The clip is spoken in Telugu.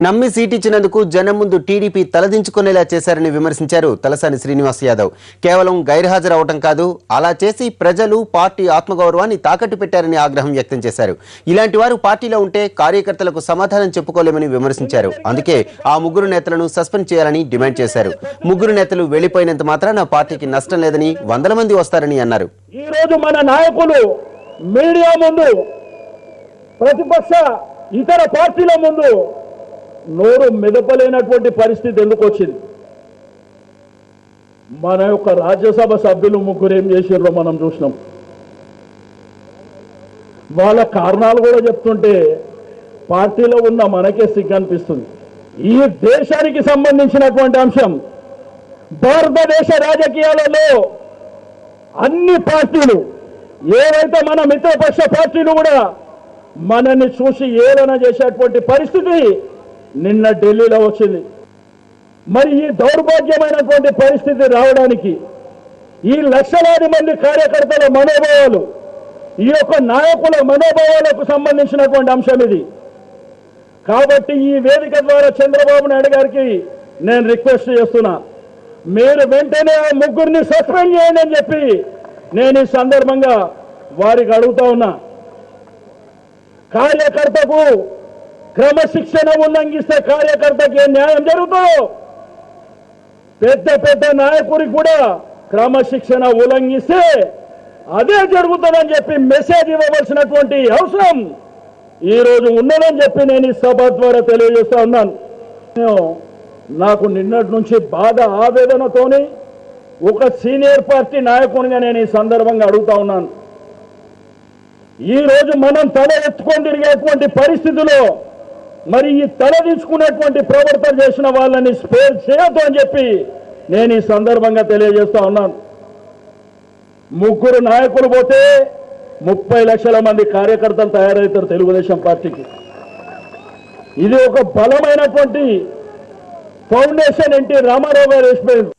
నమ్మి సీట్ ఇచ్చినందుకు జనం ముందు టీడీపీ తలదించుకునేలా చేశారని విమర్శించారు తలసాని శ్రీనివాస్ యాదవ్. కేవలం గైర్హాజరవటం కాదు, అలా చేసి ప్రజలు పార్టీ ఆత్మగౌరవాన్ని తాకట్టు పెట్టారని ఆగ్రహం వ్యక్తం చేశారు. ఇలాంటి వారు పార్టీలో ఉంటే కార్యకర్తలకు సమాధానం చెప్పుకోలేమని విమర్శించారు. అందుకే ఆ ముగ్గురు నేతలను సస్పెండ్ చేయాలని డిమాండ్ చేశారు. ముగ్గురు నేతలు వెళ్లిపోయినంత మాత్రాన పార్టీకి నష్టం లేదని, వందల మంది వస్తారని అన్నారు. ఈ రోజు మన నాయకులు మీడియా ముందు, ప్రతిపక్ష ఇతర పార్టీల ముందు నోరు మెదపలేనటువంటి పరిస్థితి ఎందుకు వచ్చింది? మన యొక్క రాజ్యసభ సభ్యులు ముగ్గురు ఏం చేసిర్రో మనం చూసినాం. వాళ్ళ కారణాలు కూడా చెప్తుంటే పార్టీలో ఉన్న మనకే సిగ్గు అనిపిస్తుంది. ఈ దేశానికి సంబంధించినటువంటి అంశం. భారతదేశ రాజకీయాలలో అన్ని పార్టీలు, ఏవైతే మన మిత్రపక్ష పార్టీలు కూడా మనల్ని చూసి ఏలన చేసేటువంటి పరిస్థితి నిన్న ఢిల్లీలో వచ్చింది. మరి ఈ దౌర్భాగ్యమైనటువంటి పరిస్థితి రావడానికి ఈ లక్షలాది మంది కార్యకర్తల మనోభావాలు, ఈ యొక్క నాయకుల మనోభావాలకు సంబంధించినటువంటి అంశం ఇది. కాబట్టి ఈ వేదిక ద్వారా చంద్రబాబు నాయుడు గారికి నేను రిక్వెస్ట్ చేస్తున్నా, మీరు వెంటనే ఆ ముగ్గురిని సస్పెండ్ చేయండి అని చెప్పి నేను ఈ సందర్భంగా వారికి అడుగుతా ఉన్నా. కార్యకర్తకు క్రమశిక్షణ ఉల్లంఘిస్తే కార్యకర్తకి న్యాయం జరుగుతుందో, పెద్ద పెద్ద నాయకుడికి కూడా క్రమశిక్షణ ఉల్లంఘిస్తే అదే జరుగుతుందని చెప్పి మెసేజ్ ఇవ్వవలసినటువంటి అవసరం ఈ రోజు ఉన్నదని చెప్పి నేను ఈ సభ ద్వారా తెలియజేస్తా ఉన్నాను. నాకు నిన్నటి నుంచి బాధ, ఆవేదనతోని ఒక సీనియర్ పార్టీ నాయకునిగా నేను ఈ సందర్భంగా అడుగుతా ఉన్నాను. ఈ రోజు మనం తల ఎత్తుకొని తిరిగేటువంటి పరిస్థితిలో మరి ఈ తలదించుకునేటువంటి ప్రవర్తన చేసిన వాళ్ళని స్పేర్ చేయొద్దు అని చెప్పి నేను ఈ సందర్భంగా తెలియజేస్తా ఉన్నాను. ముగ్గురు నాయకులు పోతే 30 లక్షల మంది కార్యకర్తలు తయారవుతారు తెలుగుదేశం పార్టీకి. ఇది ఒక బలమైనటువంటి ఫౌండేషన్ ఎన్టీ రామారావు గారు వేసిపోయింది.